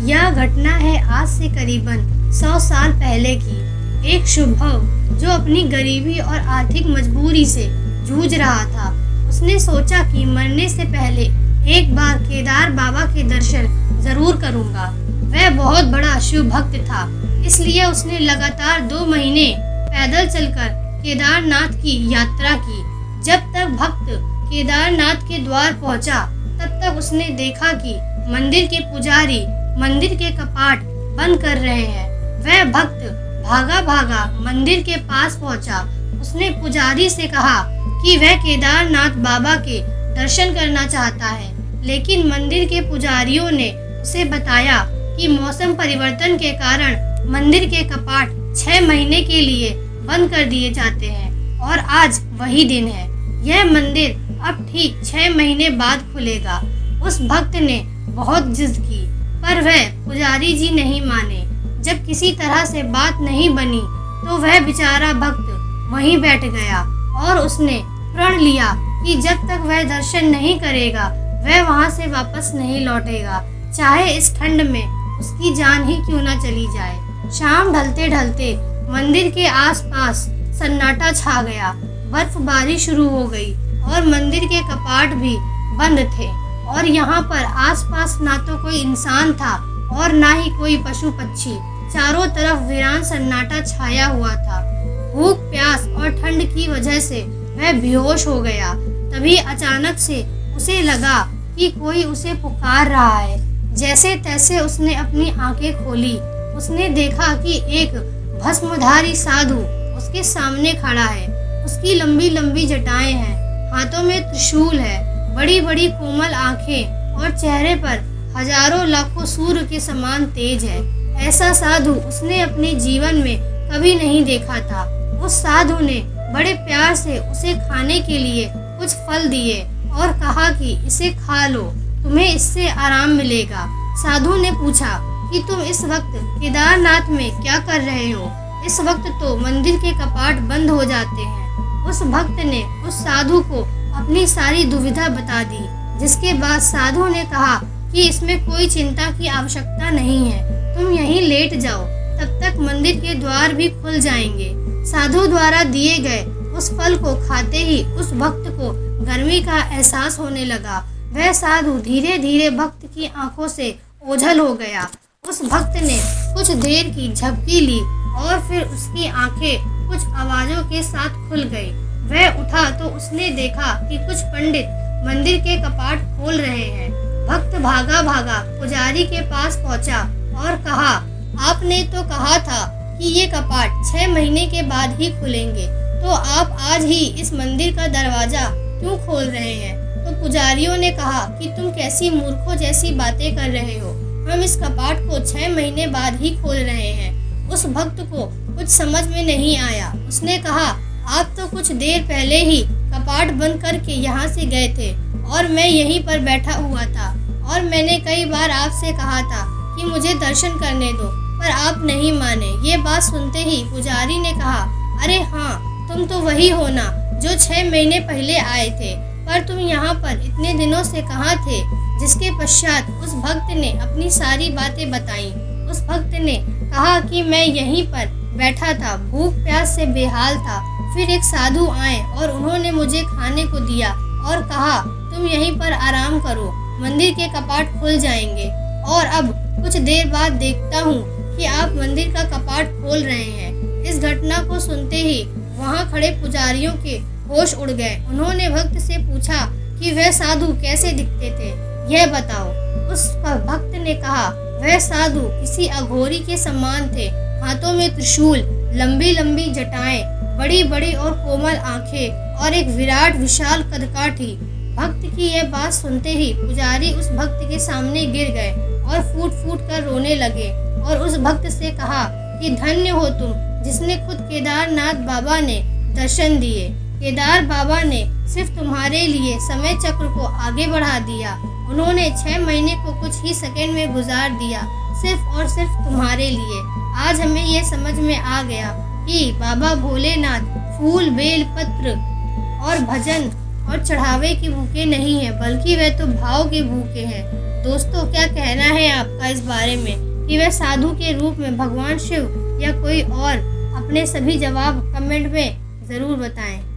यह घटना है आज से करीबन 100 साल पहले की। एक शुभव जो अपनी गरीबी और आर्थिक मजबूरी से जूझ रहा था, उसने सोचा कि मरने से पहले एक बार केदार बाबा के दर्शन जरूर करूंगा। वह बहुत बड़ा शिव भक्त था, इसलिए उसने लगातार 2 महीने पैदल चलकर केदारनाथ की यात्रा की। जब तक भक्त केदारनाथ के द्वार पहुंचा, तब तक उसने देखा कि मंदिर के पुजारी मंदिर के कपाट बंद कर रहे हैं। वह भक्त भागा भागा मंदिर के पास पहुंचा। उसने पुजारी से कहा कि वह केदारनाथ बाबा के दर्शन करना चाहता है, लेकिन मंदिर के पुजारियों ने उसे बताया कि मौसम परिवर्तन के कारण मंदिर के कपाट 6 महीने के लिए बंद कर दिए जाते हैं और आज वही दिन है। यह मंदिर अब ठीक 6 महीने बाद खुलेगा। उस भक्त ने बहुत जिद की, पर वह पुजारी जी नहीं माने। जब किसी तरह से बात नहीं बनी तो वह बेचारा भक्त वहीं बैठ गया और उसने प्रण लिया कि जब तक वह दर्शन नहीं करेगा, वह वहां से वापस नहीं लौटेगा, चाहे इस ठंड में उसकी जान ही क्यों न चली जाए। शाम ढलते ढलते मंदिर के आसपास सन्नाटा छा गया। बर्फबारी शुरू हो गई और मंदिर के कपाट भी बंद थे और यहाँ पर आसपास ना तो कोई इंसान था और ना ही कोई पशु पक्षी। चारों तरफ वीरान सन्नाटा छाया हुआ था। भूख, प्यास और ठंड की वजह से वह बेहोश हो गया। तभी अचानक से उसे लगा कि कोई उसे पुकार रहा है। जैसे तैसे उसने अपनी आंखें खोली। उसने देखा कि एक भस्मधारी साधु उसके सामने खड़ा है। उसकी लंबी लंबी जटाएं हैं, हाथों में त्रिशूल है, बड़ी बड़ी कोमल आंखें और चेहरे पर हजारों लाखों सूर्य के समान तेज है। ऐसा साधु उसने अपने जीवन में कभी नहीं देखा था। उस साधु ने बड़े प्यार से उसे खाने के लिए कुछ फल दिए और कहा कि इसे खा लो, तुम्हें इससे आराम मिलेगा। साधु ने पूछा कि तुम इस वक्त केदारनाथ में क्या कर रहे हो? इस वक्त तो मंदिर के कपाट बंद हो जाते हैं। उस भक्त ने उस साधु को अपनी सारी दुविधा बता दी, जिसके बाद साधु ने कहा कि इसमें कोई चिंता की आवश्यकता नहीं है, तुम यहीं लेट जाओ, तब तक मंदिर के द्वार भी खुल जाएंगे। साधु द्वारा दिए गए उस फल को खाते ही उस भक्त को गर्मी का एहसास होने लगा। वह साधु धीरे धीरे भक्त की आंखों से ओझल हो गया। उस भक्त ने कुछ देर की झपकी ली और फिर उसकी आंखें कुछ आवाजों के साथ खुल गई। वह उठा तो उसने देखा कि कुछ पंडित मंदिर के कपाट खोल रहे हैं। भक्त भागा भागा पुजारी के पास पहुंचा और कहा, आपने तो कहा था कि ये कपाट 6 महीने के बाद ही खुलेंगे, तो आप आज ही इस मंदिर का दरवाजा क्यों खोल रहे हैं? तो पुजारियों ने कहा कि तुम कैसी मूर्खों जैसी बातें कर रहे हो, हम इस कपाट को 6 महीने बाद ही खोल रहे हैं। उस भक्त को कुछ समझ में नहीं आया। उसने कहा, आप तो कुछ देर पहले ही कपाट बंद करके यहाँ से गए थे और मैं यहीं पर बैठा हुआ था और मैंने कई बार आपसे कहा था कि मुझे दर्शन करने दो, पर आप नहीं माने। ये बात सुनते ही पुजारी ने कहा, अरे हाँ, तुम तो वही हो ना जो 6 महीने पहले आए थे, पर तुम यहाँ पर इतने दिनों से कहाँ थे? जिसके पश्चात उस भक्त ने अपनी सारी बातें बताई। उस भक्त ने कहा कि मैं यहीं पर बैठा था, भूख प्यास से बेहाल था। फिर एक साधु आए और उन्होंने मुझे खाने को दिया और कहा, तुम यहीं पर आराम करो, मंदिर के कपाट खुल जाएंगे। और अब कुछ देर बाद देखता हूँ कि आप मंदिर का कपाट खोल रहे हैं। इस घटना को सुनते ही वहाँ खड़े पुजारियों के होश उड़ गए। उन्होंने भक्त से पूछा कि वह साधु कैसे दिखते थे, यह बताओ। उस भक्त ने कहा, वह साधु किसी अघोरी के समान थे, हाथों में त्रिशूल, लंबी लंबी जटाएं, बड़ी बड़ी और कोमल आंखें और एक विराट विशाल कद का थी। भक्त की यह बात सुनते ही पुजारी उस भक्त के सामने गिर गए और फूट फूट कर रोने लगे और उस भक्त से कहा कि धन्य हो तुम, जिसने खुद केदारनाथ बाबा ने दर्शन दिए। केदार बाबा ने सिर्फ तुम्हारे लिए समय चक्र को आगे बढ़ा दिया। उन्होंने 6 महीने को कुछ ही सेकंड में गुजार दिया, सिर्फ और सिर्फ तुम्हारे लिए। आज हमें ये समझ में आ गया कि बाबा भोलेनाथ फूल, बेल पत्र और भजन और चढ़ावे के भूखे नहीं है, बल्कि वे तो भाव के भूखे हैं। दोस्तों, क्या कहना है आपका इस बारे में कि वह साधु के रूप में भगवान शिव या कोई और? अपने सभी जवाब कमेंट में ज़रूर बताएं।